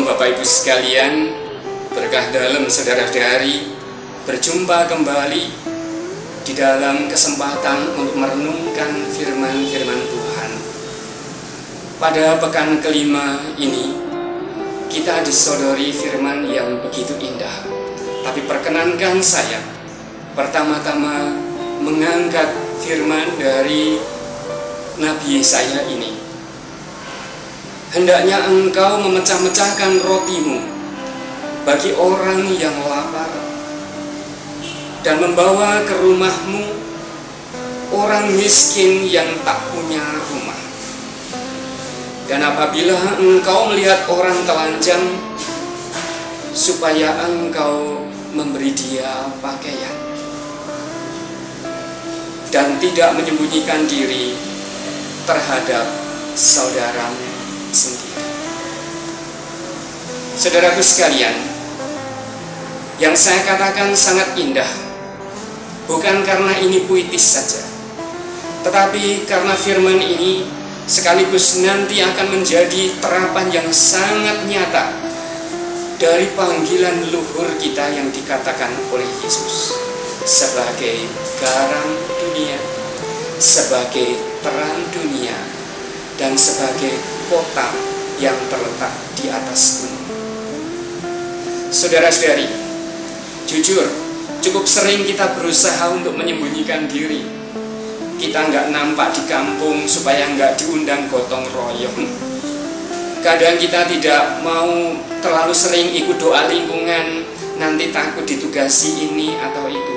Shalom Bapak Ibu sekalian, berkah dalam saudara-saudari berjumpa kembali di dalam kesempatan untuk merenungkan firman-firman Tuhan. Pada pekan kelima ini kita disodori firman yang begitu indah. Tapi perkenankan saya pertama-tama mengangkat firman dari Nabi Yesaya ini. Hendaknya engkau memecah-mecahkan rotimu bagi orang yang lapar, dan membawa ke rumahmu orang miskin yang tak punya rumah. Dan apabila engkau melihat orang telanjang, supaya engkau memberi dia pakaian, dan tidak menyembunyikan diri terhadap saudaramu sendiri. Saudaraku sekalian, yang saya katakan sangat indah, bukan karena ini puitis saja, tetapi karena firman ini sekaligus nanti akan menjadi terapan yang sangat nyata dari panggilan luhur kita yang dikatakan oleh Yesus sebagai garam dunia, sebagai terang dunia, dan sebagai kota yang terletak di atas gunung. Saudara-saudari, jujur, cukup sering kita berusaha untuk menyembunyikan diri. Kita nggak nampak di kampung supaya nggak diundang gotong royong. Kadang kita tidak mau terlalu sering ikut doa lingkungan, nanti takut ditugasi ini atau itu.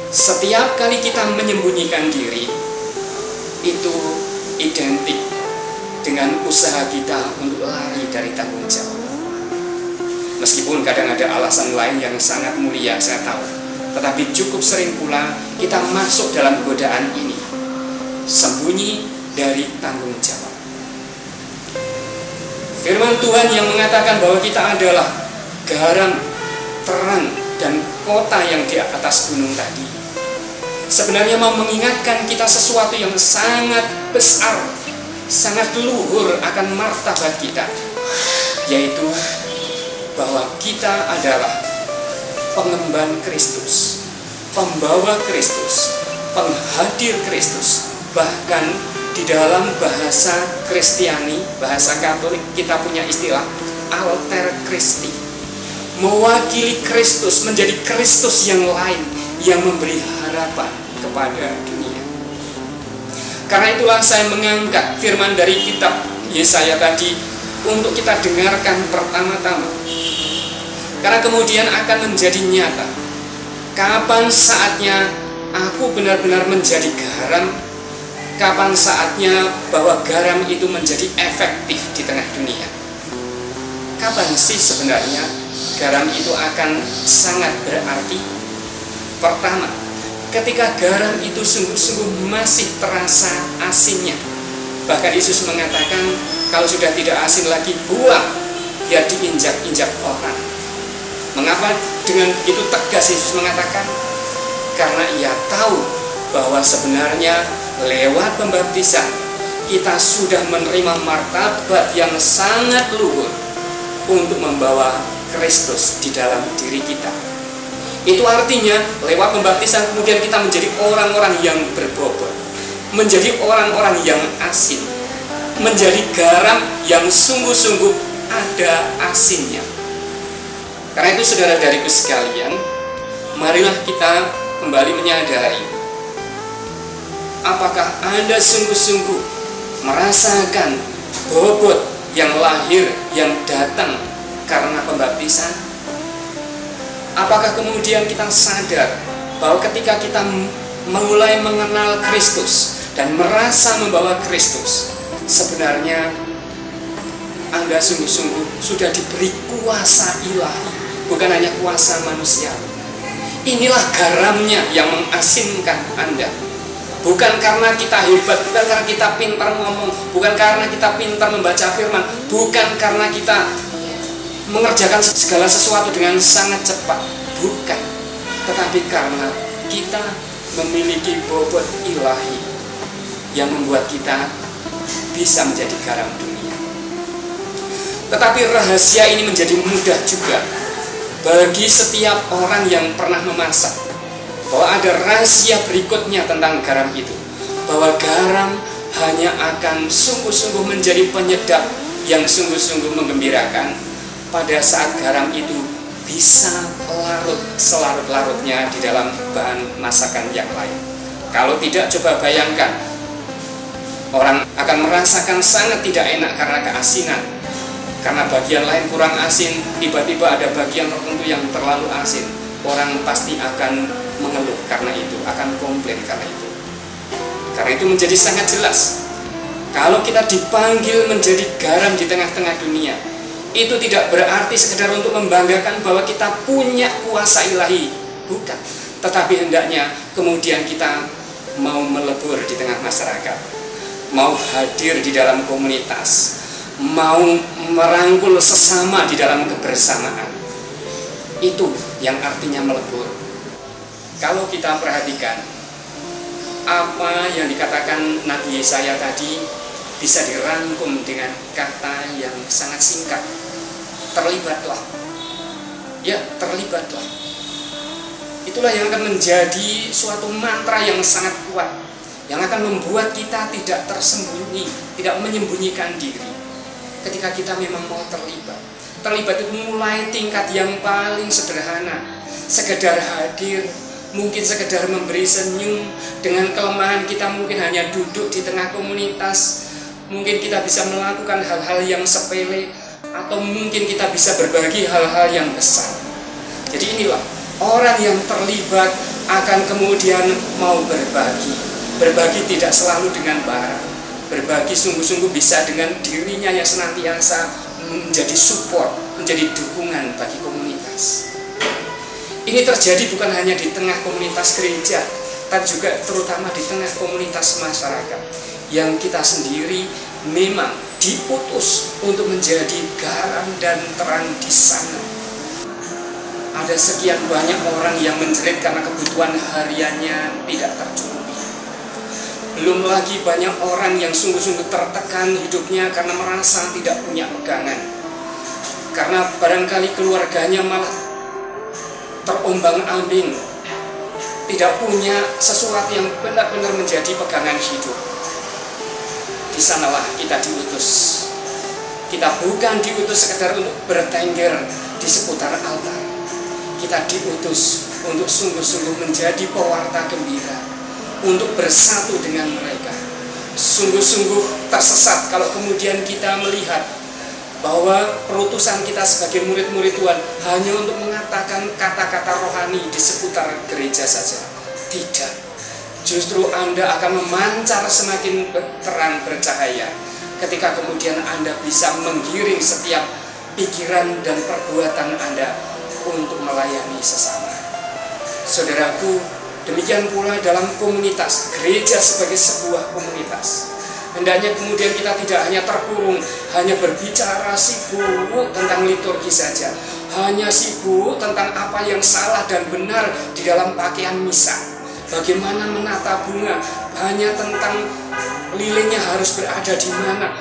Setiap kali kita menyembunyikan diri, itu identik dengan usaha kita untuk lari dari tanggung jawab. Meskipun kadang ada alasan lain yang sangat mulia, saya tahu, tetapi cukup sering pula kita masuk dalam godaan ini, sembunyi dari tanggung jawab. Firman Tuhan yang mengatakan bahwa kita adalah garam, terang, dan kota yang di atas gunung tadi, sebenarnya mau mengingatkan kita sesuatu yang sangat besar, sangat luhur akan martabat kita, yaitu bahwa kita adalah pengemban Kristus, pembawa Kristus, penghadir Kristus. Bahkan di dalam bahasa Kristiani, bahasa Katolik, kita punya istilah alter Christi, mewakili Kristus, menjadi Kristus yang lain yang memberi harapan kepada dunia. Karena itulah saya mengangkat firman dari kitab Yesaya tadi untuk kita dengarkan pertama-tama, karena kemudian akan menjadi nyata kapan saatnya aku benar-benar menjadi garam, kapan saatnya bahwa garam itu menjadi efektif di tengah dunia. Kapan sih sebenarnya garam itu akan sangat berarti? Pertama, ketika garam itu sungguh-sungguh masih terasa asinnya. Bahkan Yesus mengatakan, kalau sudah tidak asin lagi, buang, biar diinjak-injak orang. Mengapa dengan begitu tegas Yesus mengatakan? Karena ia tahu bahwa sebenarnya lewat pembaptisan kita sudah menerima martabat yang sangat luhur untuk membawa Kristus di dalam diri kita. Itu artinya lewat pembaptisan kemudian kita menjadi orang-orang yang berbobot, menjadi orang-orang yang asin, menjadi garam yang sungguh-sungguh ada asinnya. Karena itu saudara-saudariku sekalian, marilah kita kembali menyadari, apakah Anda sungguh-sungguh merasakan bobot yang lahir, yang datang karena pembaptisan? Apakah kemudian kita sadar bahwa ketika kita mulai mengenal Kristus dan merasa membawa Kristus, sebenarnya Anda sungguh-sungguh sudah diberi kuasa ilahi, bukan hanya kuasa manusia. Inilah garamnya yang mengasinkan Anda. Bukan karena kita hebat, bukan karena kita pintar ngomong, bukan karena kita pintar membaca firman, bukan karena kita mengerjakan segala sesuatu dengan sangat cepat, bukan. Tetapi karena kita memiliki bobot ilahi yang membuat kita bisa menjadi garam dunia. Tetapi rahasia ini menjadi mudah juga bagi setiap orang yang pernah memasak, bahwa ada rahasia berikutnya tentang garam itu, bahwa garam hanya akan sungguh-sungguh menjadi penyedap yang sungguh-sungguh menggembirakan pada saat garam itu bisa larut selarut-larutnya di dalam bahan masakan yang lain. Kalau tidak, coba bayangkan, orang akan merasakan sangat tidak enak karena keasinan, karena bagian lain kurang asin, tiba-tiba ada bagian tertentu yang terlalu asin. Orang pasti akan mengeluh karena itu, akan komplain karena itu. Karena itu menjadi sangat jelas, kalau kita dipanggil menjadi garam di tengah-tengah dunia, itu tidak berarti sekedar untuk membanggakan bahwa kita punya kuasa ilahi, bukan. Tetapi hendaknya kemudian kita mau melebur di tengah masyarakat, mau hadir di dalam komunitas, mau merangkul sesama di dalam kebersamaan. Itu yang artinya melebur. Kalau kita perhatikan apa yang dikatakan Nabi Yesaya tadi, bisa dirangkum dengan kata yang sangat singkat: terlibatlah. Ya, terlibatlah. Itulah yang akan menjadi suatu mantra yang sangat kuat, yang akan membuat kita tidak tersembunyi, tidak menyembunyikan diri. Ketika kita memang mau terlibat, terlibat itu mulai tingkat yang paling sederhana, sekedar hadir, mungkin sekedar memberi senyum. Dengan kelemahan kita mungkin hanya duduk di tengah komunitas, mungkin kita bisa melakukan hal-hal yang sepele, atau mungkin kita bisa berbagi hal-hal yang besar. Jadi inilah orang yang terlibat akan kemudian mau berbagi. Berbagi tidak selalu dengan barang, berbagi sungguh-sungguh bisa dengan dirinya yang senantiasa menjadi support, menjadi dukungan bagi komunitas. Ini terjadi bukan hanya di tengah komunitas gereja, tapi juga terutama di tengah komunitas masyarakat, yang kita sendiri memang diutus untuk menjadi garam dan terang di sana. Ada sekian banyak orang yang menjerit karena kebutuhan hariannya tidak tercukupi. Belum lagi banyak orang yang sungguh-sungguh tertekan hidupnya karena merasa tidak punya pegangan, karena barangkali keluarganya malah terombang-ambing, tidak punya sesuatu yang benar-benar menjadi pegangan hidup. Di sanalah kita diutus. Kita bukan diutus sekedar untuk bertengger di seputar altar. Kita diutus untuk sungguh-sungguh menjadi pewarta gembira, untuk bersatu dengan mereka. Sungguh-sungguh tersesat kalau kemudian kita melihat bahwa perutusan kita sebagai murid-murid Tuhan hanya untuk mengatakan kata-kata rohani di seputar gereja saja. Tidak. Justru Anda akan memancar semakin terang bercahaya ketika kemudian Anda bisa menggiring setiap pikiran dan perbuatan Anda untuk melayani sesama. Saudaraku, demikian pula dalam komunitas, gereja sebagai sebuah komunitas. Hendaknya kemudian kita tidak hanya terkurung, hanya berbicara sibuk tentang liturgi saja, hanya sibuk tentang apa yang salah dan benar di dalam pakaian misa. Bagaimana menata bunga, hanya tentang lilinnya harus berada di mana,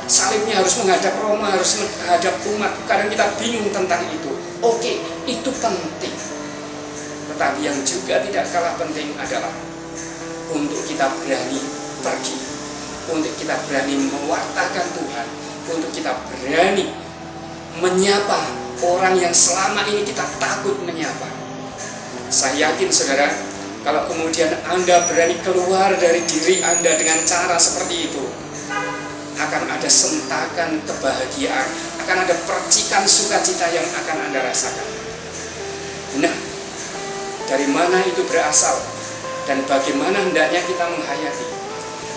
salibnya harus menghadap Roma, harus menghadap umat. Kadang kita bingung tentang itu. Oke, itu penting. Tetapi yang juga tidak kalah penting adalah untuk kita berani pergi, untuk kita berani mewartakan Tuhan, untuk kita berani menyapa orang yang selama ini kita takut menyapa. Saya yakin saudara, kalau kemudian Anda berani keluar dari diri Anda dengan cara seperti itu, akan ada sentakan kebahagiaan, akan ada percikan sukacita yang akan Anda rasakan. Nah, dari mana itu berasal dan bagaimana hendaknya kita menghayati?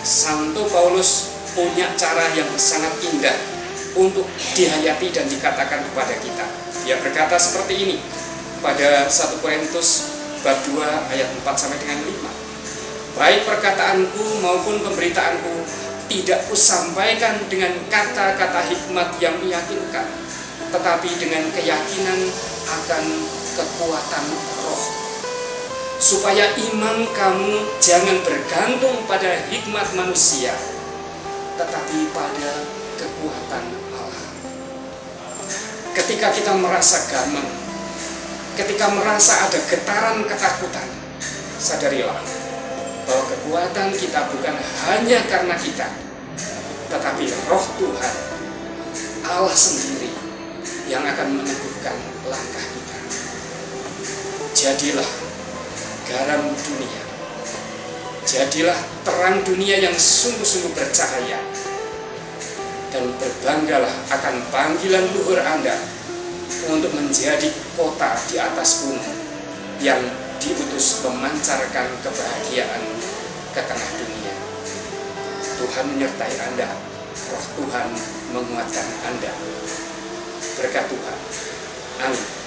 Santo Paulus punya cara yang sangat indah untuk dihayati dan dikatakan kepada kita. Dia berkata seperti ini pada 1 Korintus bab 2 ayat 4 sampai dengan 5. Baik perkataanku maupun pemberitaanku tidak kusampaikan dengan kata-kata hikmat yang meyakinkan, tetapi dengan keyakinan akan kekuatan roh, supaya iman kamu jangan bergantung pada hikmat manusia, tetapi pada kekuatan Allah. ketika kita merasa gamang, ketika merasa ada getaran ketakutan, sadarilah bahwa kekuatan kita bukan hanya karena kita, tetapi Roh Tuhan, Allah sendiri yang akan meneguhkan langkah kita. Jadilah garam dunia, jadilah terang dunia yang sungguh-sungguh bercahaya, dan berbanggalah akan panggilan luhur Anda untuk menjadi kota di atas gunung yang diutus memancarkan kebahagiaan ke tengah dunia. Tuhan menyertai Anda, Roh Tuhan menguatkan Anda. Berkat Tuhan. Amin.